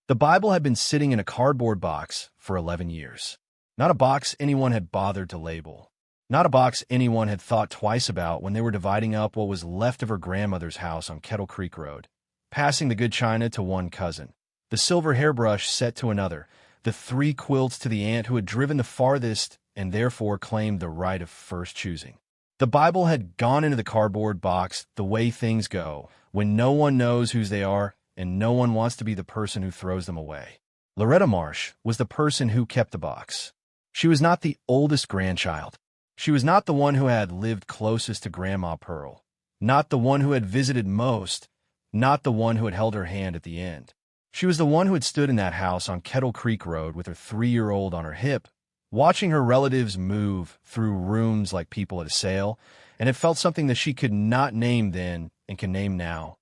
The Bible had been sitting in a cardboard box for 11 years. Not a box anyone had bothered to label. Not a box anyone had thought twice about when they were dividing up what was left of her grandmother's house on Kettle Creek Road, passing the good china to one cousin, the silver hairbrush set to another, the 3 quilts to the aunt who had driven the farthest and therefore claimed the right of first choosing. The Bible had gone into the cardboard box the way things go, when no one knows whose they are and no one wants to be the person who throws them away. Loretta Marsh was the person who kept the box. She was not the oldest grandchild. She was not the one who had lived closest to Grandma Pearl, not the one who had visited most, not the one who had held her hand at the end. She was the one who had stood in that house on Kettle Creek Road with her 3-year-old on her hip, watching her relatives move through rooms like people at a sale, and had felt something that she could not name then and can name now.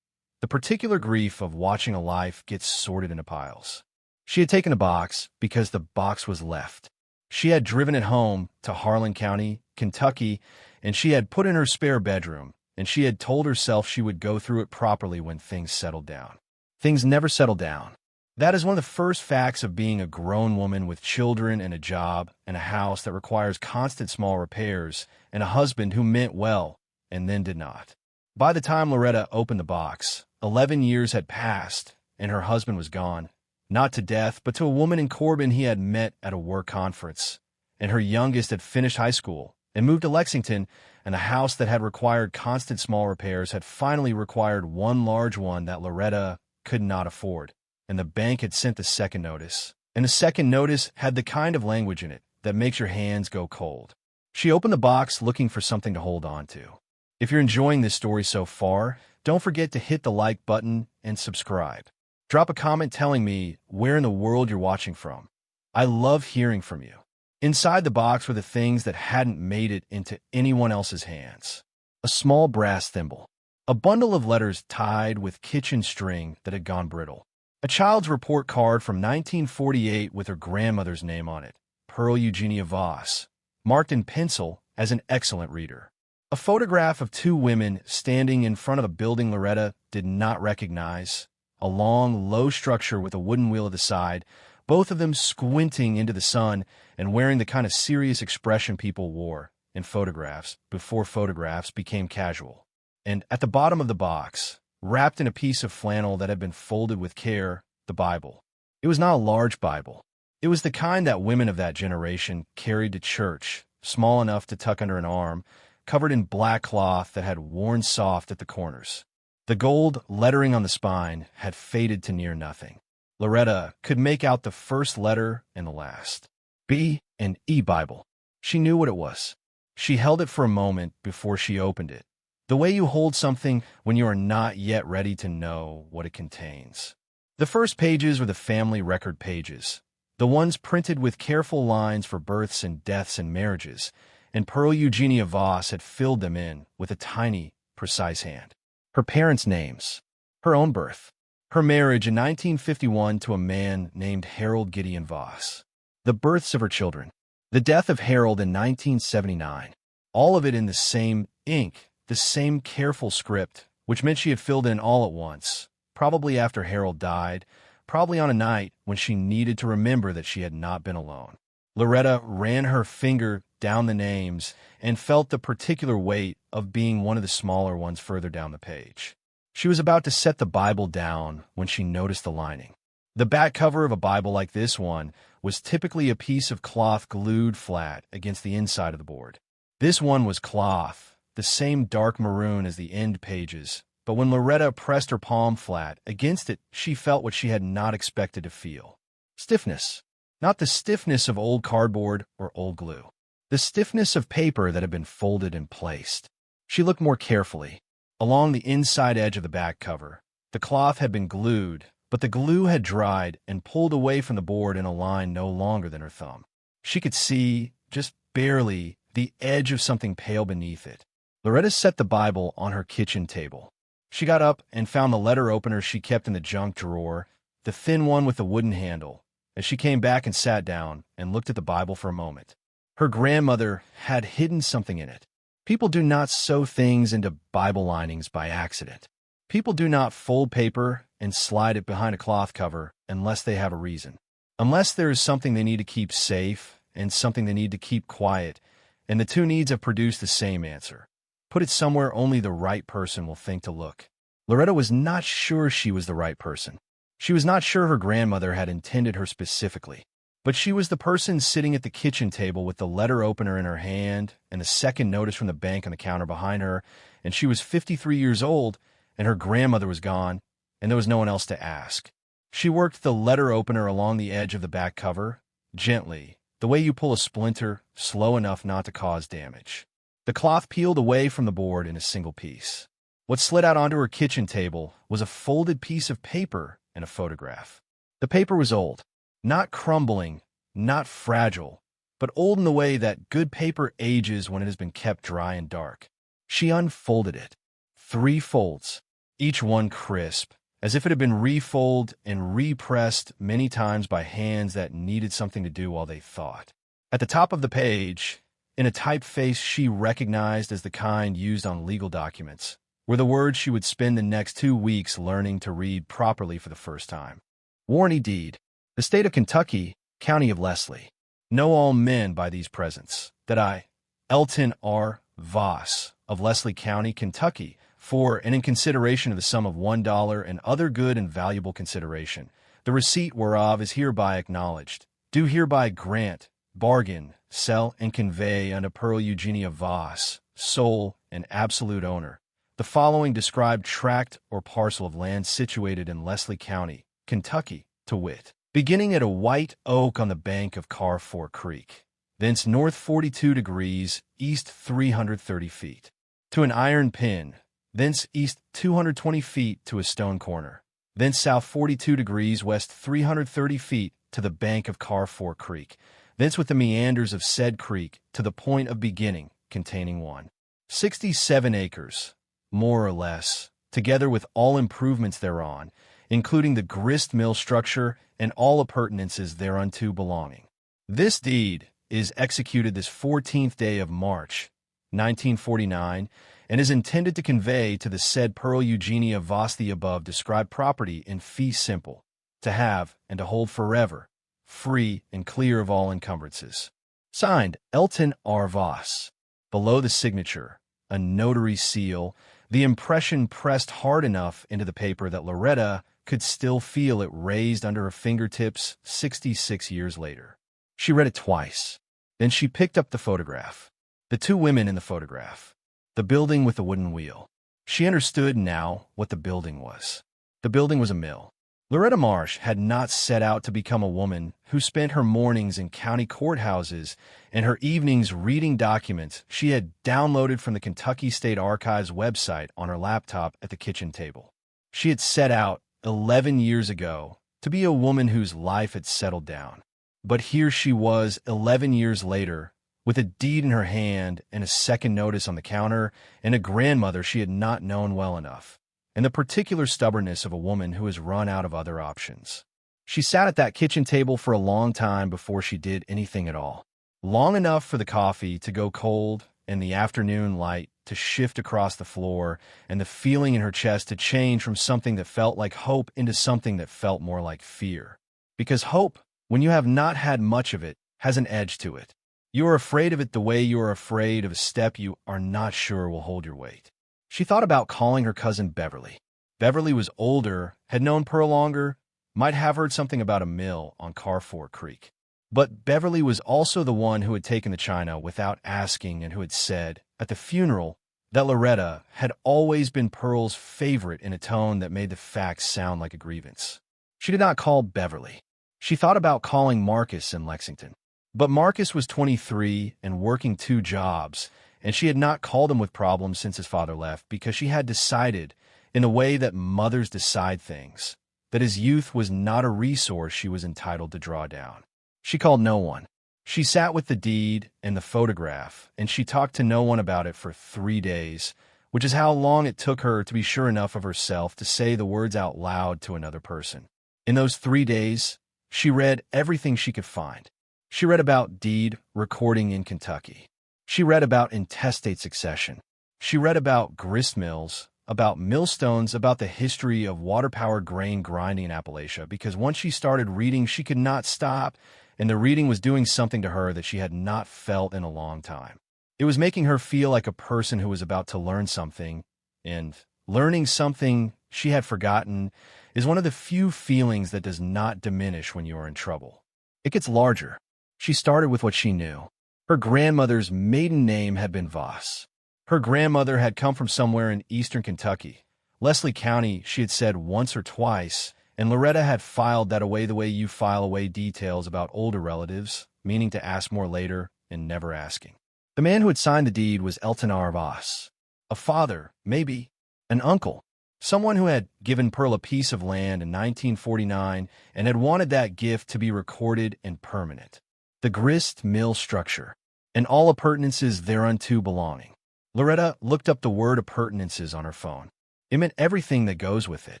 The particular grief of watching a life get sorted into piles. She had taken a box because the box was left. She had driven it home to Harlan County, Kentucky, and she had put in her spare bedroom, and she had told herself she would go through it properly when things settled down. Things never settled down. That is one of the first facts of being a grown woman with children and a job and a house that requires constant small repairs and a husband who meant well and then did not. By the time Loretta opened the box, 11 years had passed and her husband was gone. Not to death, but to a woman in Corbin he had met at a work conference. And her youngest had finished high school and moved to Lexington, and the house that had required constant small repairs had finally required one large one that Loretta could not afford. And the bank had sent the second notice. And the second notice had the kind of language in it that makes your hands go cold. She opened the box looking for something to hold on to. If you're enjoying this story so far, don't forget to hit the like button and subscribe. Drop a comment telling me where in the world you're watching from. I love hearing from you. Inside the box were the things that hadn't made it into anyone else's hands. A small brass thimble. A bundle of letters tied with kitchen string that had gone brittle. A child's report card from 1948 with her grandmother's name on it, Pearl Eugenia Voss, marked in pencil as an excellent reader. A photograph of 2 women standing in front of a building Loretta did not recognize. A long, low structure with a wooden wheel at the side, both of them squinting into the sun and wearing the kind of serious expression people wore in photographs before photographs became casual. And at the bottom of the box, wrapped in a piece of flannel that had been folded with care, the Bible. It was not a large Bible. It was the kind that women of that generation carried to church, small enough to tuck under an arm, covered in black cloth that had worn soft at the corners. The gold lettering on the spine had faded to near nothing. Loretta could make out the first letter and the last. B and E Bible. She knew what it was. She held it for a moment before she opened it. The way you hold something when you are not yet ready to know what it contains. The first pages were the family record pages, the ones printed with careful lines for births and deaths and marriages, and Pearl Eugenia Voss had filled them in with a tiny, precise hand. Her parents' names, her own birth, her marriage in 1951 to a man named Harold Gideon Voss, the births of her children, the death of Harold in 1979, all of it in the same ink, the same careful script, which meant she had filled in all at once, probably after Harold died, probably on a night when she needed to remember that she had not been alone. Loretta ran her finger down the names and felt the particular weight of being one of the smaller ones further down the page. She was about to set the Bible down when she noticed the lining. The back cover of a Bible like this one was typically a piece of cloth glued flat against the inside of the board. This one was cloth, the same dark maroon as the end pages, but when Loretta pressed her palm flat against it, she felt what she had not expected to feel. Stiffness. Not the stiffness of old cardboard or old glue. The stiffness of paper that had been folded and placed. She looked more carefully. Along the inside edge of the back cover, the cloth had been glued, but the glue had dried and pulled away from the board in a line no longer than her thumb. She could see, just barely, the edge of something pale beneath it. Loretta set the Bible on her kitchen table. She got up and found the letter opener she kept in the junk drawer, the thin one with the wooden handle. As she came back and sat down and looked at the Bible for a moment, her grandmother had hidden something in it. People do not sew things into Bible linings by accident. People do not fold paper and slide it behind a cloth cover unless they have a reason. Unless there is something they need to keep safe and something they need to keep quiet, and the two needs have produced the same answer. Put it somewhere only the right person will think to look. Loretta was not sure she was the right person. She was not sure her grandmother had intended her specifically. But she was the person sitting at the kitchen table with the letter opener in her hand and the second notice from the bank on the counter behind her, and she was 53 years old, and her grandmother was gone, and there was no one else to ask. She worked the letter opener along the edge of the back cover, gently, the way you pull a splinter, slow enough not to cause damage. The cloth peeled away from the board in a single piece. What slid out onto her kitchen table was a folded piece of paper and a photograph. The paper was old. Not crumbling, not fragile, but old in the way that good paper ages when it has been kept dry and dark. She unfolded it. 3 folds, each one crisp, as if it had been refolded and repressed many times by hands that needed something to do while they thought. At the top of the page, in a typeface she recognized as the kind used on legal documents, were the words she would spend the next 2 weeks learning to read properly for the first time. Warranty deed. The state of Kentucky, county of Leslie. Know all men by these presents, that I, Elton R. Voss, of Leslie County, Kentucky, for and in consideration of the sum of $1 and other good and valuable consideration, the receipt whereof is hereby acknowledged, do hereby grant, bargain, sell, and convey unto Pearl Eugenia Voss, sole and absolute owner, the following described tract or parcel of land situated in Leslie County, Kentucky, to wit, beginning at a white oak on the bank of Carr Creek, thence north 42 degrees, east 330 feet, to an iron pin, thence east 220 feet to a stone corner, thence south 42 degrees, west 330 feet to the bank of Carr Creek, thence with the meanders of said creek to the point of beginning, containing 167 acres, more or less, together with all improvements thereon, including the grist mill structure and all appurtenances thereunto belonging. This deed is executed this 14th day of March, 1949, and is intended to convey to the said Pearl Eugenia Voss the above described property in fee simple, to have and to hold forever, free and clear of all encumbrances. Signed, Elton R. Voss. Below the signature, a notary seal, the impression pressed hard enough into the paper that Loretta could still feel it raised under her fingertips 66 years later. She read it twice. Then she picked up the photograph. The 2 women in the photograph. The building with the wooden wheel. She understood now what the building was. The building was a mill. Loretta Marsh had not set out to become a woman who spent her mornings in county courthouses and her evenings reading documents she had downloaded from the Kentucky State Archives website on her laptop at the kitchen table. She had set out 11 years ago to be a woman whose life had settled down. But here she was 11 years later, with a deed in her hand and a second notice on the counter and a grandmother she had not known well enough, and the particular stubbornness of a woman who has run out of other options. She sat at that kitchen table for a long time before she did anything at all. Long enough for the coffee to go cold and the afternoon light to shift across the floor and the feeling in her chest to change from something that felt like hope into something that felt more like fear. Because hope, when you have not had much of it, has an edge to it. You are afraid of it the way you are afraid of a step you are not sure will hold your weight. She thought about calling her cousin Beverly. Beverly was older, had known Pearl longer, might have heard something about a mill on Carr Creek. But Beverly was also the one who had taken the china without asking and who had said, at the funeral, that Loretta had always been Pearl's favorite in a tone that made the facts sound like a grievance. She did not call Beverly. She thought about calling Marcus in Lexington. But Marcus was 23 and working 2 jobs, and she had not called him with problems since his father left because she had decided, in a way that mothers decide things, that his youth was not a resource she was entitled to draw down. She called no one. She sat with the deed and the photograph, and she talked to no one about it for 3 days, which is how long it took her to be sure enough of herself to say the words out loud to another person. In those 3 days, she read everything she could find. She read about deed recording in Kentucky. She read about intestate succession. She read about grist mills, about millstones, about the history of water-powered grain grinding in Appalachia, because once she started reading, she could not stop, and the reading was doing something to her that she had not felt in a long time. It was making her feel like a person who was about to learn something, and learning something she had forgotten is one of the few feelings that does not diminish when you are in trouble. It gets larger. She started with what she knew. Her grandmother's maiden name had been Voss. Her grandmother had come from somewhere in eastern Kentucky. Leslie County, she had said once or twice, and Loretta had filed that away the way you file away details about older relatives, meaning to ask more later and never asking. The man who had signed the deed was Elton R. Voss. A father, maybe. An uncle. Someone who had given Pearl a piece of land in 1949 and had wanted that gift to be recorded and permanent. The grist mill structure, and all appurtenances thereunto belonging. Loretta looked up the word appurtenances on her phone. It meant everything that goes with it.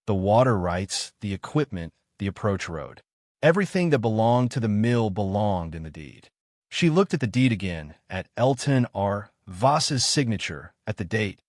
The water rights, the equipment, the approach road. Everything that belonged to the mill belonged in the deed. She looked at the deed again, at Elton R. Voss's signature, at the date,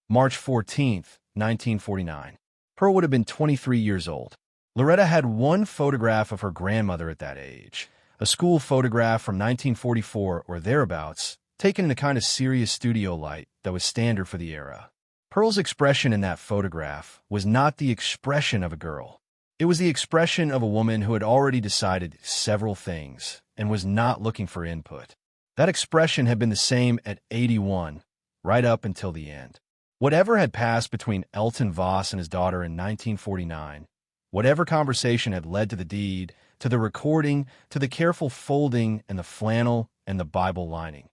March 14th, 1949. Pearl would have been 23 years old. Loretta had one photograph of her grandmother at that age, a school photograph from 1944 or thereabouts, taken in a kind of serious studio light that was standard for the era. Pearl's expression in that photograph was not the expression of a girl. It was the expression of a woman who had already decided several things and was not looking for input. That expression had been the same at 81, right up until the end. Whatever had passed between Elton Voss and his daughter in 1949, whatever conversation had led to the deed, to the recording, to the careful folding and the flannel and the Bible lining,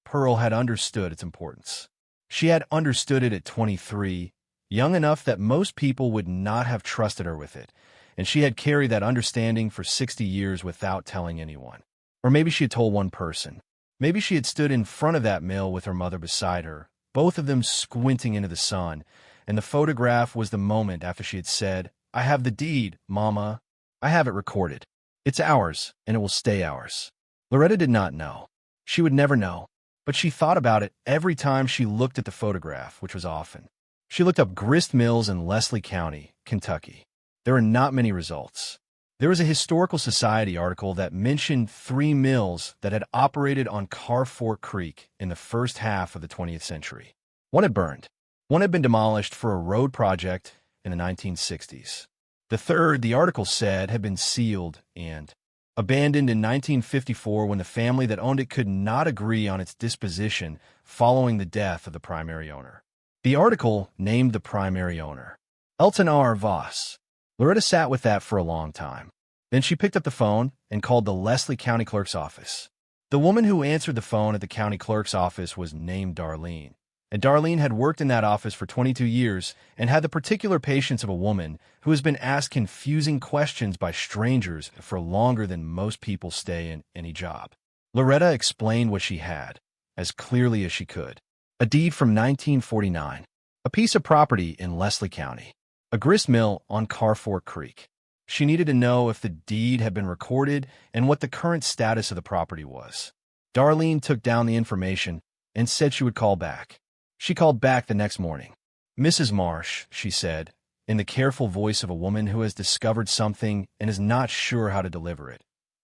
Pearl had understood its importance. She had understood it at 23, young enough that most people would not have trusted her with it, and she had carried that understanding for 60 years without telling anyone. Or maybe she had told one person. Maybe she had stood in front of that mill with her mother beside her, both of them squinting into the sun, and the photograph was the moment after she had said, "I have the deed, Mama. I have it recorded. It's ours, and it will stay ours." Loretta did not know. She would never know. But she thought about it every time she looked at the photograph, which was often. She looked up grist mills in Leslie County, Kentucky. There were not many results. There was a Historical Society article that mentioned 3 mills that had operated on Carr Creek in the first half of the 20th century. One had burned. One had been demolished for a road project in the 1960s. The third, the article said, had been sealed and abandoned in 1954 when the family that owned it could not agree on its disposition following the death of the primary owner. The article named the primary owner, Elton R. Voss. Loretta sat with that for a long time. Then she picked up the phone and called the Leslie County Clerk's office. The woman who answered the phone at the county clerk's office was named Darlene, and Darlene had worked in that office for 22 years and had the particular patience of a woman who has been asked confusing questions by strangers for longer than most people stay in any job. Loretta explained what she had, as clearly as she could. A deed from 1949, a piece of property in Leslie County, a grist mill on Carr Creek. She needed to know if the deed had been recorded and what the current status of the property was. Darlene took down the information and said she would call back. She called back the next morning. "Mrs. Marsh," she said, in the careful voice of a woman who has discovered something and is not sure how to deliver it.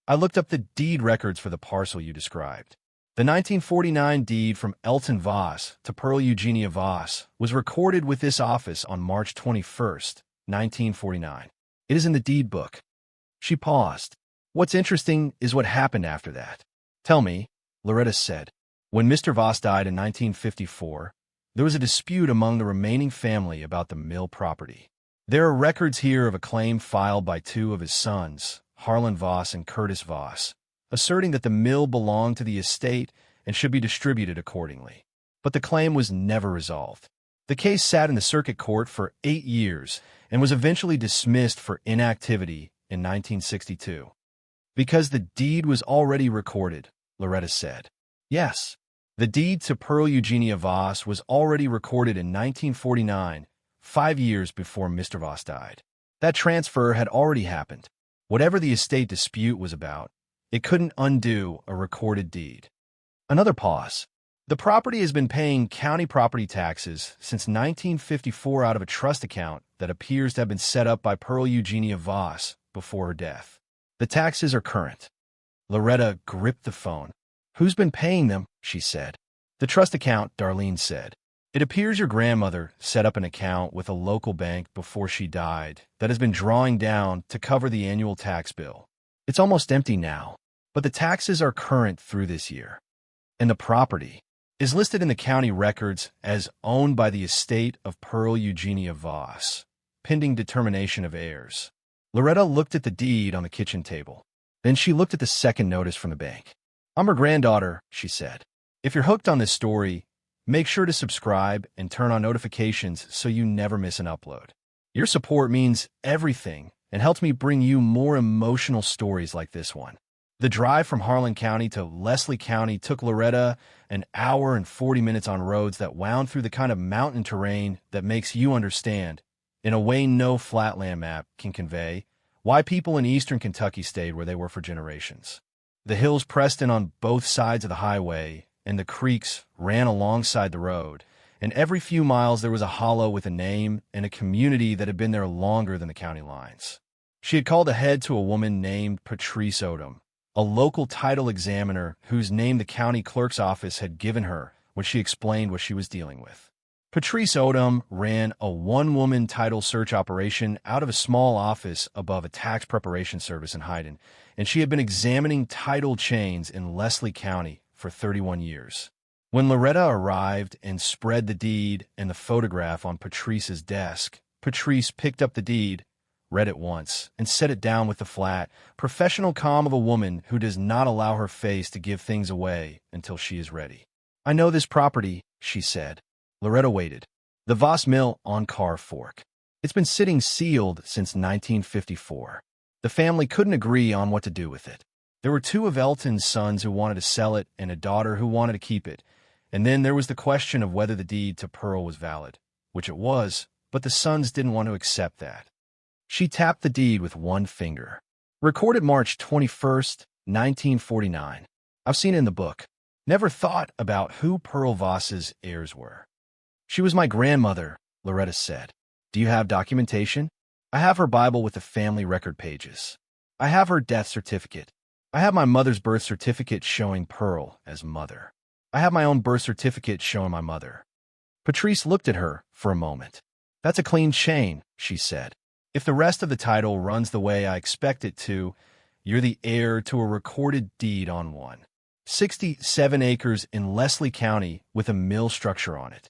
"I looked up the deed records for the parcel you described. The 1949 deed from Elton Voss to Pearl Eugenia Voss was recorded with this office on March 21st, 1949. It is in the deed book." She paused. "What's interesting is what happened after that." "Tell me," Loretta said. "When Mr. Voss died in 1954, there was a dispute among the remaining family about the mill property. There are records here of a claim filed by 2 of his sons, Harlan Voss and Curtis Voss, asserting that the mill belonged to the estate and should be distributed accordingly. But the claim was never resolved. The case sat in the circuit court for 8 years and was eventually dismissed for inactivity in 1962. Because the deed was already recorded, Loretta said. Yes, the deed to Pearl Eugenia Voss was already recorded in 1949, 5 years before Mr. Voss died. That transfer had already happened. Whatever the estate dispute was about, it couldn't undo a recorded deed. Another pause. The property has been paying county property taxes since 1954 out of a trust account that appears to have been set up by Pearl Eugenia Voss before her death. The taxes are current. Loretta gripped the phone. "Who's been paying them?" she said. "The trust account," Darlene said. "It appears your grandmother set up an account with a local bank before she died that has been drawing down to cover the annual tax bill. It's almost empty now, but the taxes are current through this year. And the property is listed in the county records as owned by the estate of Pearl Eugenia Voss, pending determination of heirs." Loretta looked at the deed on the kitchen table. Then she looked at the second notice from the bank. "I'm her granddaughter," she said. "If you're hooked on this story, make sure to subscribe and turn on notifications so you never miss an upload. Your support means everything and helps me bring you more emotional stories like this one." The drive from Harlan County to Leslie County took Loretta an hour and 40 minutes on roads that wound through the kind of mountain terrain that makes you understand, in a way no flatland map can convey, why people in eastern Kentucky stayed where they were for generations. The hills pressed in on both sides of the highway, and the creeks ran alongside the road, and every few miles there was a hollow with a name and a community that had been there longer than the county lines. She had called ahead to a woman named Patrice Odom, a local title examiner whose name the county clerk's office had given her when she explained what she was dealing with. Patrice Odom ran a one-woman title search operation out of a small office above a tax preparation service in Hyden, and she had been examining title chains in Leslie County for 31 years. When Loretta arrived and spread the deed and the photograph on Patrice's desk, Patrice picked up the deed, read it once, and set it down with the flat, professional calm of a woman who does not allow her face to give things away until she is ready. "I know this property," she said. Loretta waited. "The Voss Mill on Carr Fork. It's been sitting sealed since 1954. The family couldn't agree on what to do with it. There were two of Elton's sons who wanted to sell it and a daughter who wanted to keep it. And then there was the question of whether the deed to Pearl was valid, which it was, but the sons didn't want to accept that." She tapped the deed with one finger. "Recorded March 21st, 1949. I've seen it in the book. Never thought about who Pearl Voss's heirs were." "She was my grandmother," Loretta said. "Do you have documentation?" "I have her Bible with the family record pages. I have her death certificate. I have my mother's birth certificate showing Pearl as mother. I have my own birth certificate showing my mother." Patrice looked at her for a moment. "That's a clean chain," she said. "If the rest of the title runs the way I expect it to, you're the heir to a recorded deed on one. 67 acres in Leslie County with a mill structure on it."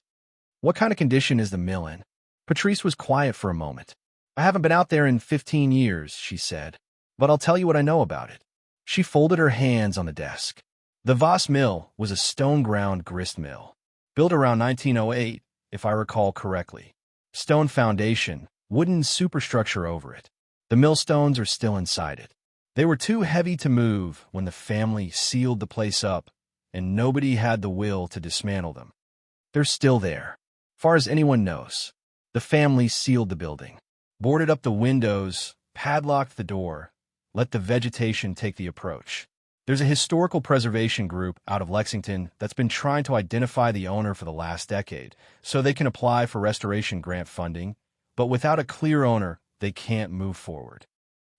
"What kind of condition is the mill in?" Patrice was quiet for a moment. "I haven't been out there in 15 years, she said, "but I'll tell you what I know about it." She folded her hands on the desk. The Voss Mill was a stone-ground grist mill, built around 1908, if I recall correctly. Stone foundation, wooden superstructure over it. The millstones are still inside it. They were too heavy to move when the family sealed the place up, and nobody had the will to dismantle them. They're still there, far as anyone knows. The family sealed the building, boarded up the windows, padlocked the door, let the vegetation take the approach. There's a historical preservation group out of Lexington that's been trying to identify the owner for the last decade so they can apply for restoration grant funding, but without a clear owner, they can't move forward.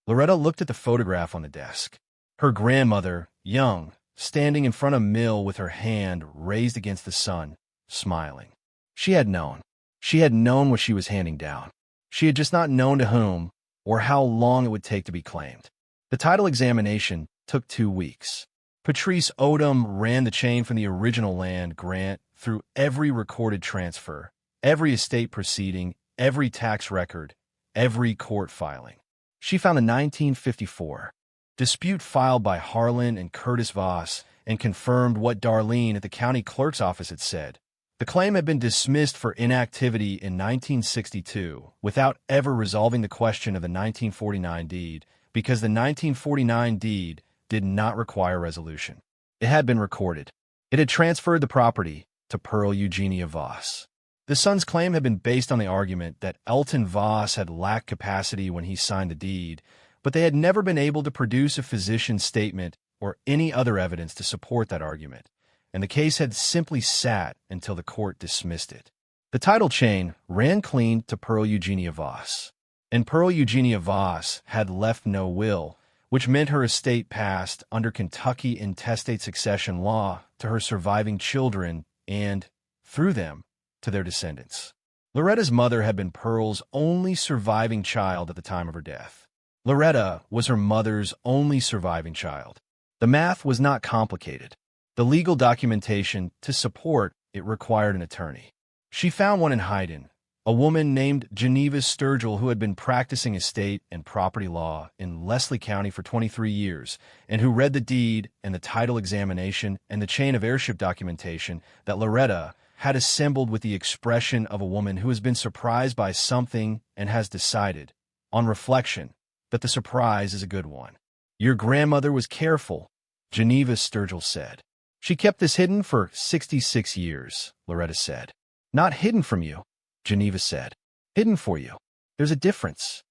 Loretta looked at the photograph on the desk. Her grandmother, young, standing in front of a mill with her hand raised against the sun, smiling. She had known. She had known what she was handing down. She had just not known to whom or how long it would take to be claimed. The title examination took 2 weeks. Patrice Odom ran the chain from the original land grant through every recorded transfer, every estate proceeding, every tax record, every court filing. She found the 1954 dispute filed by Harlan and Curtis Voss and confirmed what Darlene at the county clerk's office had said. The claim had been dismissed for inactivity in 1962 without ever resolving the question of the 1949 deed because the 1949 deed did not require resolution. It had been recorded. It had transferred the property to Pearl Eugenia Voss. The son's claim had been based on the argument that Elton Voss had lacked capacity when he signed the deed, but they had never been able to produce a physician's statement or any other evidence to support that argument, and the case had simply sat until the court dismissed it. The title chain ran clean to Pearl Eugenia Voss, and Pearl Eugenia Voss had left no will, which meant her estate passed under Kentucky intestate succession law to her surviving children and, through them, to their descendants. Loretta's mother had been Pearl's only surviving child at the time of her death. Loretta was her mother's only surviving child. The math was not complicated. The legal documentation to support it required an attorney. She found one in Hyden, a woman named Geneva Sturgill who had been practicing estate and property law in Leslie County for 23 years, and who read the deed and the title examination and the chain of heirship documentation that Loretta had assembled with the expression of a woman who has been surprised by something and has decided, on reflection, that the surprise is a good one. "Your grandmother was careful," Geneva Sturgill said. "She kept this hidden for 66 years, Loretta said. "Not hidden from you," Geneva said. "Hidden for you. There's a difference."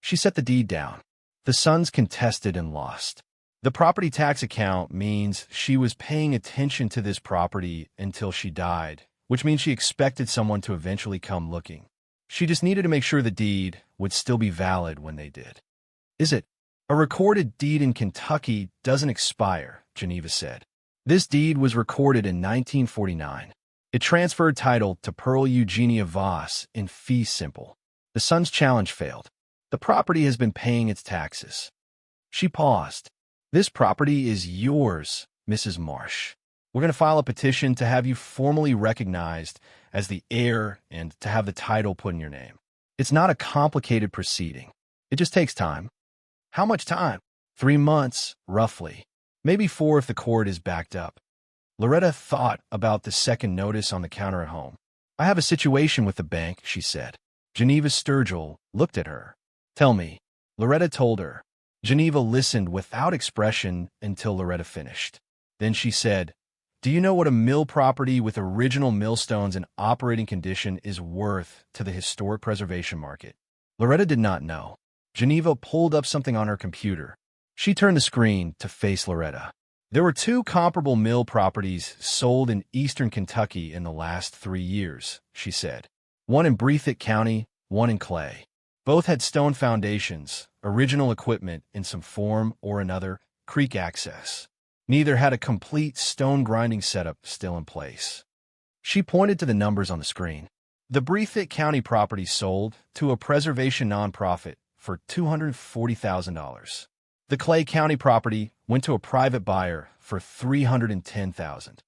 She set the deed down. The sons contested and lost. The property tax account means she was paying attention to this property until she died, which means she expected someone to eventually come looking. She just needed to make sure the deed would still be valid when they did. "Is it? A recorded deed in Kentucky doesn't expire," Geneva said. "This deed was recorded in 1949. It transferred title to Pearl Eugenia Voss in fee simple. The son's challenge failed. The property has been paying its taxes." She paused. "This property is yours, Mrs. Marsh. We're going to file a petition to have you formally recognized as the heir and to have the title put in your name. It's not a complicated proceeding. It just takes time." "How much time?" 3 months, roughly. Maybe 4 if the court is backed up. Loretta thought about the second notice on the counter at home. "I have a situation with the bank," she said. Geneva Sturgill looked at her. "Tell me." Loretta told her. Geneva listened without expression until Loretta finished. Then she said, "Do you know what a mill property with original millstones in operating condition is worth to the historic preservation market?" Loretta did not know. Geneva pulled up something on her computer. She turned the screen to face Loretta. "There were 2 comparable mill properties sold in eastern Kentucky in the last 3 years," she said. "One in Breathitt County, one in Clay. Both had stone foundations, original equipment in some form or another, creek access. Neither had a complete stone grinding setup still in place." She pointed to the numbers on the screen. The Breathitt County property sold to a preservation nonprofit for $240,000. The Clay County property went to a private buyer for $310,000.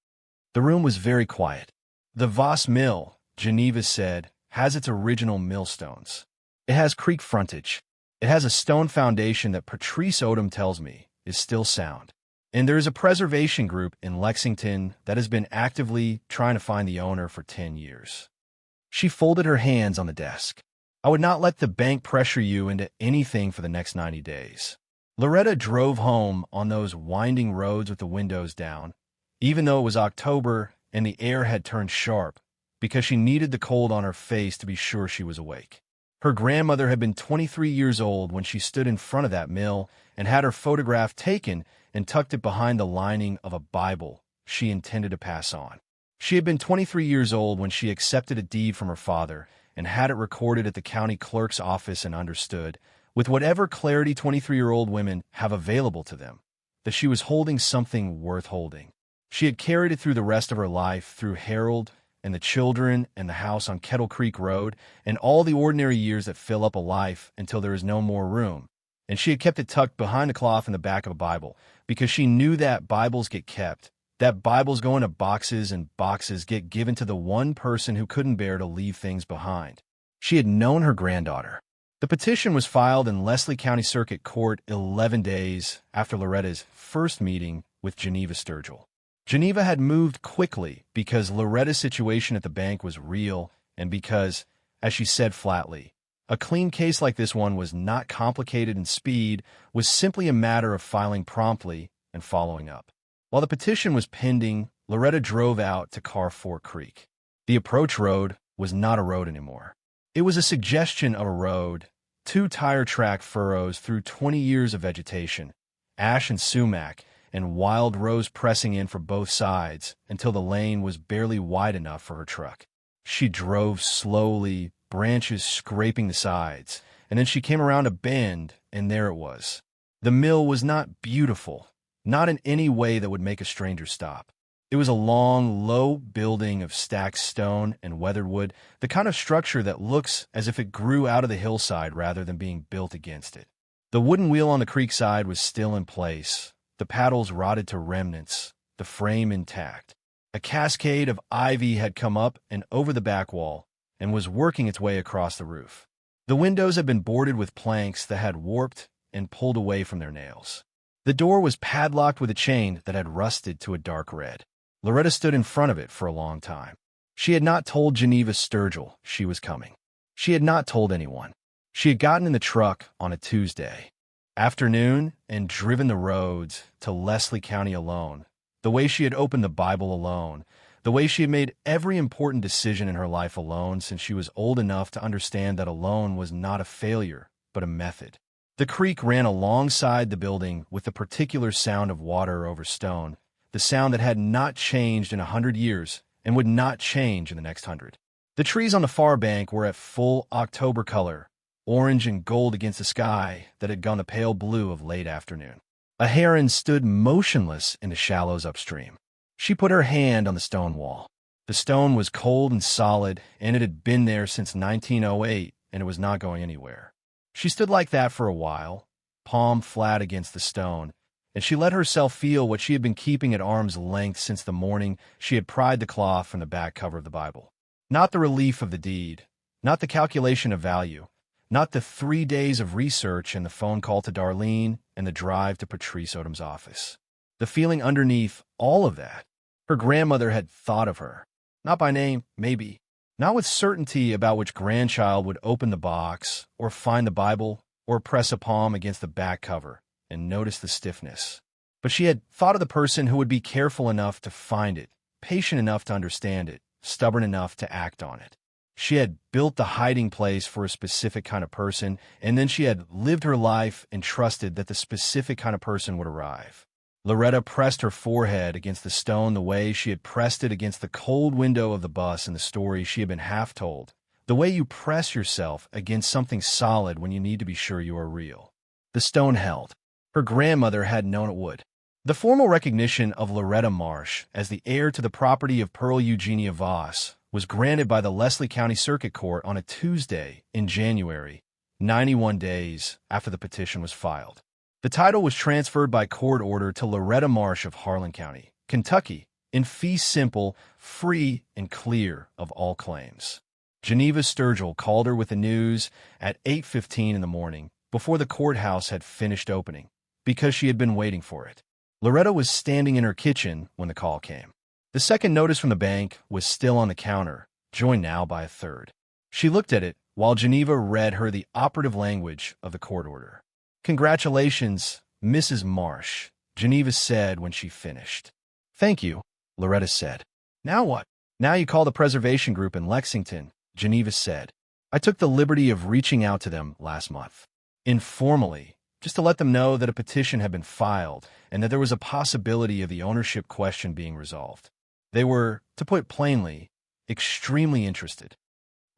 The room was very quiet. "The Voss Mill," Geneva said, "has its original millstones. It has creek frontage. It has a stone foundation that Patrice Odom tells me is still sound. And there is a preservation group in Lexington that has been actively trying to find the owner for 10 years. She folded her hands on the desk. "I would not let the bank pressure you into anything for the next 90 days. Loretta drove home on those winding roads with the windows down, even though it was October and the air had turned sharp, because she needed the cold on her face to be sure she was awake. Her grandmother had been 23 years old when she stood in front of that mill and had her photograph taken and tucked it behind the lining of a Bible she intended to pass on. She had been 23 years old when she accepted a deed from her father and had it recorded at the county clerk's office and understood, with whatever clarity 23-year-old women have available to them, that she was holding something worth holding. She had carried it through the rest of her life, through Harold and the children and the house on Kettle Creek Road and all the ordinary years that fill up a life until there is no more room. And she had kept it tucked behind the cloth in the back of a Bible because she knew that Bibles get kept, that Bibles go into boxes and boxes get given to the one person who couldn't bear to leave things behind. She had known her granddaughter. The petition was filed in Leslie County Circuit Court 11 days after Loretta's first meeting with Geneva Sturgill. Geneva had moved quickly because Loretta's situation at the bank was real and because, as she said flatly, a clean case like this one was not complicated and speed was simply a matter of filing promptly and following up. While the petition was pending, Loretta drove out to Carr Fork Creek. The approach road was not a road anymore. It was a suggestion of a road, 2 tire track furrows through 20 years of vegetation, ash and sumac, and wild rows pressing in from both sides until the lane was barely wide enough for her truck. She drove slowly, branches scraping the sides, and then she came around a bend, and there it was. The mill was not beautiful, not in any way that would make a stranger stop. It was a long, low building of stacked stone and weathered wood, the kind of structure that looks as if it grew out of the hillside rather than being built against it. The wooden wheel on the creek side was still in place, the paddles rotted to remnants, the frame intact. A cascade of ivy had come up and over the back wall and was working its way across the roof. The windows had been boarded with planks that had warped and pulled away from their nails. The door was padlocked with a chain that had rusted to a dark red. Loretta stood in front of it for a long time. She had not told Geneva Sturgill she was coming. She had not told anyone. She had gotten in the truck on a Tuesday afternoon and driven the roads to Leslie County alone, the way she had opened the Bible alone, the way she had made every important decision in her life alone since she was old enough to understand that alone was not a failure, but a method. The creek ran alongside the building with the particular sound of water over stone, the sound that had not changed in 100 years and would not change in the next 100. The trees on the far bank were at full October color, orange and gold against the sky that had gone the pale blue of late afternoon. A heron stood motionless in the shallows upstream. She put her hand on the stone wall. The stone was cold and solid, and it had been there since 1908, and it was not going anywhere. She stood like that for a while, palm flat against the stone, and she let herself feel what she had been keeping at arm's length since the morning she had pried the cloth from the back cover of the Bible. Not the relief of the deed, not the calculation of value, not the 3 days of research and the phone call to Darlene and the drive to Patrice Odom's office. The feeling underneath all of that. Her grandmother had thought of her. Not by name, maybe. Not with certainty about which grandchild would open the box, or find the Bible, or press a palm against the back cover and notice the stiffness. But she had thought of the person who would be careful enough to find it, patient enough to understand it, stubborn enough to act on it. She had built the hiding place for a specific kind of person, and then she had lived her life and trusted that the specific kind of person would arrive. Loretta pressed her forehead against the stone the way she had pressed it against the cold window of the bus in the story she had been half told, the way you press yourself against something solid when you need to be sure you are real. The stone held. Her grandmother had known it would. The formal recognition of Loretta Marsh as the heir to the property of Pearl Eugenia Voss was granted by the Leslie County Circuit Court on a Tuesday in January, 91 days after the petition was filed. The title was transferred by court order to Loretta Marsh of Harlan County, Kentucky, in fee simple, free, and clear of all claims. Geneva Sturgill called her with the news at 8:15 in the morning, before the courthouse had finished opening, because she had been waiting for it. Loretta was standing in her kitchen when the call came. The second notice from the bank was still on the counter, joined now by a third. She looked at it while Geneva read her the operative language of the court order. "Congratulations, Mrs. Marsh," Geneva said when she finished. "Thank you," Loretta said. "Now what?" "Now you call the preservation group in Lexington," Geneva said. "I took the liberty of reaching out to them last month. Informally, just to let them know that a petition had been filed and that there was a possibility of the ownership question being resolved. They were, to put it plainly, extremely interested.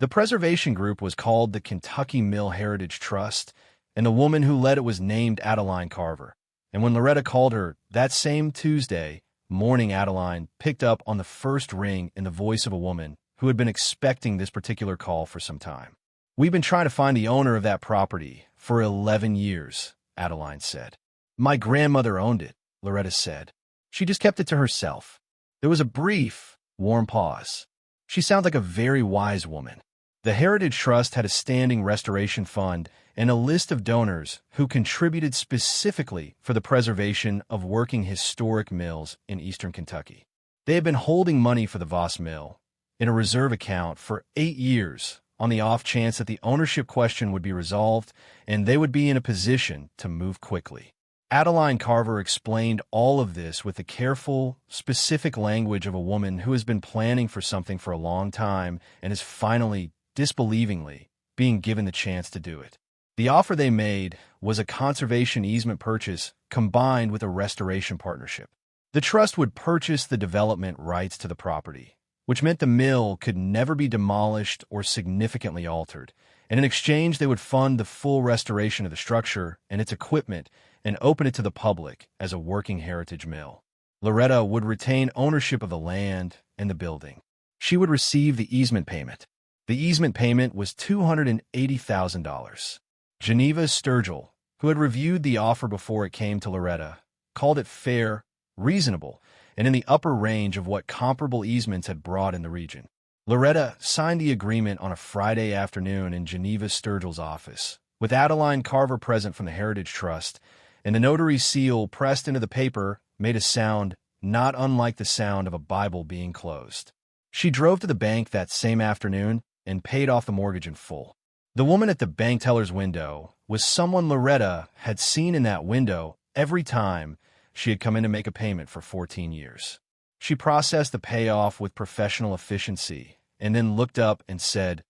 The preservation group was called the Kentucky Mill Heritage Trust, and the woman who led it was named Adeline Carver. And when Loretta called her that same Tuesday morning, Adeline picked up on the first ring in the voice of a woman who had been expecting this particular call for some time. "We've been trying to find the owner of that property for 11 years, Adeline said. "My grandmother owned it," Loretta said. "She just kept it to herself." There was a brief, warm pause. She sounded like a very wise woman. The Heritage Trust had a standing restoration fund and a list of donors who contributed specifically for the preservation of working historic mills in eastern Kentucky. They had been holding money for the Voss Mill in a reserve account for 8 years on the off chance that the ownership question would be resolved and they would be in a position to move quickly. Adeline Carver explained all of this with the careful, specific language of a woman who has been planning for something for a long time and is finally, disbelievingly, being given the chance to do it. The offer they made was a conservation easement purchase combined with a restoration partnership. The trust would purchase the development rights to the property, which meant the mill could never be demolished or significantly altered, and in exchange they would fund the full restoration of the structure and its equipment and open it to the public as a working heritage mill. Loretta would retain ownership of the land and the building. She would receive the easement payment. The easement payment was $280,000. Geneva Sturgill, who had reviewed the offer before it came to Loretta, called it fair, reasonable, and in the upper range of what comparable easements had brought in the region. Loretta signed the agreement on a Friday afternoon in Geneva Sturgill's office, with Adeline Carver present from the Heritage Trust, and the notary's seal pressed into the paper made a sound not unlike the sound of a Bible being closed. She drove to the bank that same afternoon and paid off the mortgage in full. The woman at the bank teller's window was someone Loretta had seen in that window every time she had come in to make a payment for 14 years. She processed the payoff with professional efficiency and then looked up and said,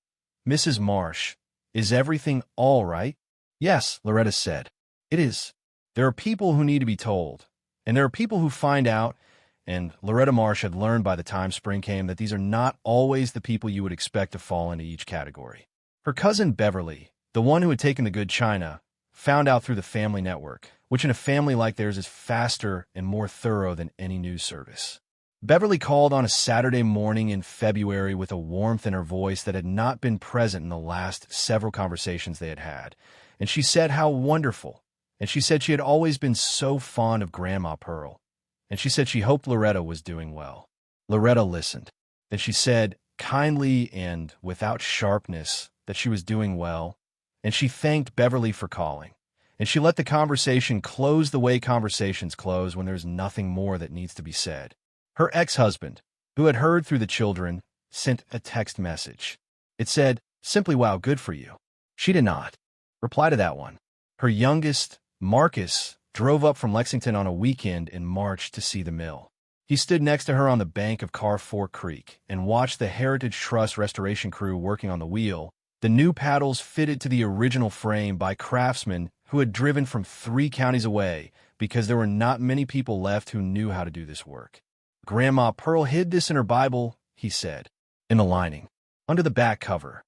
"Mrs. Marsh, is everything all right?" "Yes," Loretta said. "It is. There are people who need to be told, and there are people who find out," and Loretta Marsh had learned by the time spring came that these are not always the people you would expect to fall into each category. Her cousin Beverly, the one who had taken the good china, found out through the family network, which in a family like theirs is faster and more thorough than any news service. Beverly called on a Saturday morning in February with a warmth in her voice that had not been present in the last several conversations they had had, and she said how wonderful, and she said she had always been so fond of Grandma Pearl, and she said she hoped Loretta was doing well. Loretta listened. Then she said, kindly and without sharpness, that she was doing well, and she thanked Beverly for calling, and she let the conversation close the way conversations close when there's nothing more that needs to be said. Her ex-husband, who had heard through the children, sent a text message. It said, simply, "Wow, good for you." She did not reply to that one. Her youngest, Marcus, drove up from Lexington on a weekend in March to see the mill. He stood next to her on the bank of Carr Fork Creek and watched the Heritage Trust restoration crew working on the wheel, the new paddles fitted to the original frame by craftsmen who had driven from 3 counties away because there were not many people left who knew how to do this work. "Grandma Pearl hid this in her Bible," he said, "in the lining, under the back cover."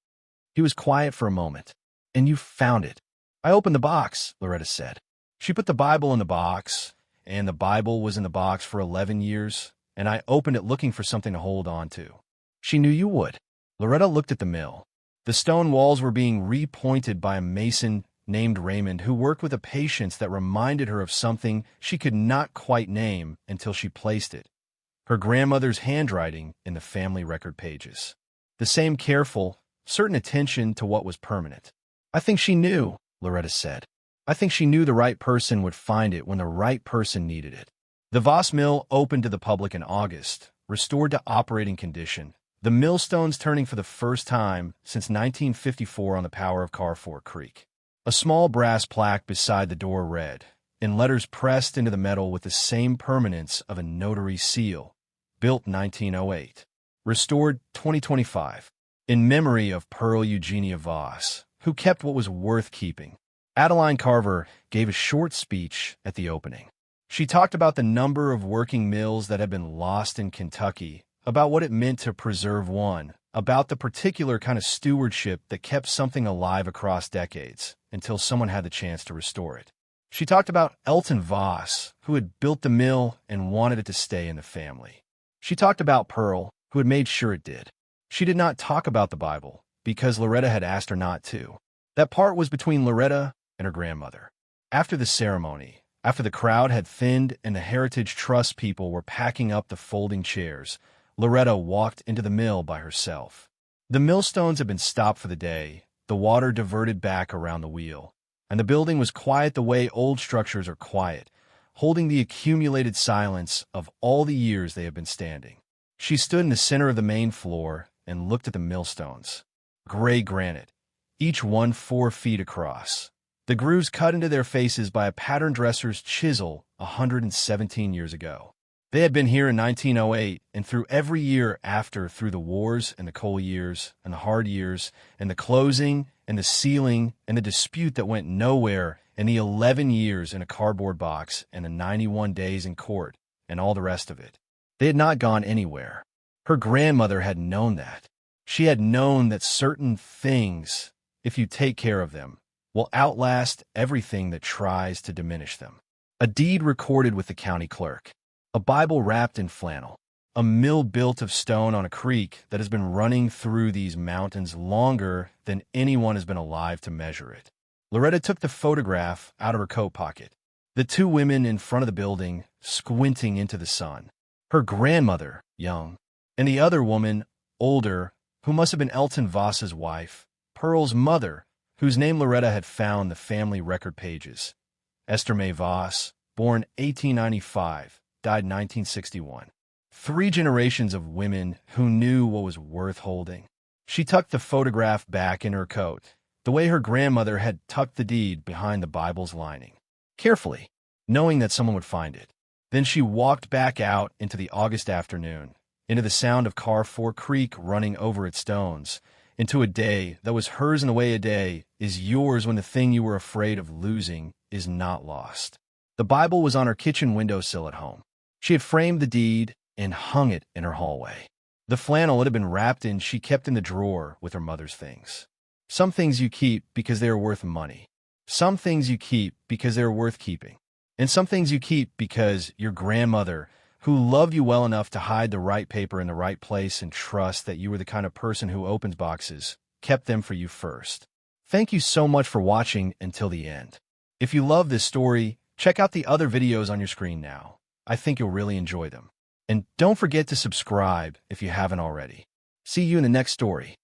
He was quiet for a moment. "And you found it." "I opened the box," Loretta said. She put the Bible in the box, and the Bible was in the box for 11 years, and I opened it looking for something to hold on to. She knew you would. Loretta looked at the mill. The stone walls were being repointed by a mason named Raymond who worked with a patience that reminded her of something she could not quite name until she placed it. Her grandmother's handwriting in the family record pages. The same careful, certain attention to what was permanent. "I think she knew," Loretta said. "I think she knew the right person would find it when the right person needed it." The Voss Mill opened to the public in August, restored to operating condition, the millstones turning for the first time since 1954 on the power of Carr Fork Creek. A small brass plaque beside the door read, in letters pressed into the metal with the same permanence of a notary seal, "Built 1908. Restored 2025. In memory of Pearl Eugenia Voss, who kept what was worth keeping." Adeline Carver gave a short speech at the opening. She talked about the number of working mills that had been lost in Kentucky, about what it meant to preserve one, about the particular kind of stewardship that kept something alive across decades until someone had the chance to restore it. She talked about Elton Voss, who had built the mill and wanted it to stay in the family. She talked about Pearl, who had made sure it did. She did not talk about the Bible, because Loretta had asked her not to. That part was between Loretta and her grandmother. After the ceremony, after the crowd had thinned and the Heritage Trust people were packing up the folding chairs, Loretta walked into the mill by herself. The millstones had been stopped for the day, the water diverted back around the wheel, and the building was quiet the way old structures are quiet, holding the accumulated silence of all the years they have been standing. She stood in the center of the main floor and looked at the millstones. Gray granite, each one 4 feet across. The grooves cut into their faces by a pattern dresser's chisel 117 years ago. They had been here in 1908 and through every year after, through the wars and the coal years and the hard years and the closing and the sealing and the dispute that went nowhere and the 11 years in a cardboard box and the 91 days in court and all the rest of it. They had not gone anywhere. Her grandmother had known that. She had known that certain things, if you take care of them, will outlast everything that tries to diminish them. A deed recorded with the county clerk. A Bible wrapped in flannel. A mill built of stone on a creek that has been running through these mountains longer than anyone has been alive to measure it. Loretta took the photograph out of her coat pocket. The two women in front of the building, squinting into the sun. Her grandmother, young, and the other woman, older, who must have been Elton Voss's wife, Pearl's mother, whose name Loretta had found the family record pages. Esther May Voss, born 1895, died 1961. 3 generations of women who knew what was worth holding. She tucked the photograph back in her coat, the way her grandmother had tucked the deed behind the Bible's lining. Carefully, knowing that someone would find it. Then she walked back out into the August afternoon, into the sound of Carr Creek running over its stones, into a day that was hers in the way a day is yours when the thing you were afraid of losing is not lost. The Bible was on her kitchen windowsill at home. She had framed the deed and hung it in her hallway. The flannel it had been wrapped in she kept in the drawer with her mother's things. Some things you keep because they are worth money. Some things you keep because they are worth keeping. And some things you keep because your grandmother, who loved you well enough to hide the right paper in the right place and trust that you were the kind of person who opens boxes, kept them for you first. Thank you so much for watching until the end. If you love this story, check out the other videos on your screen now. I think you'll really enjoy them. And don't forget to subscribe if you haven't already. See you in the next story.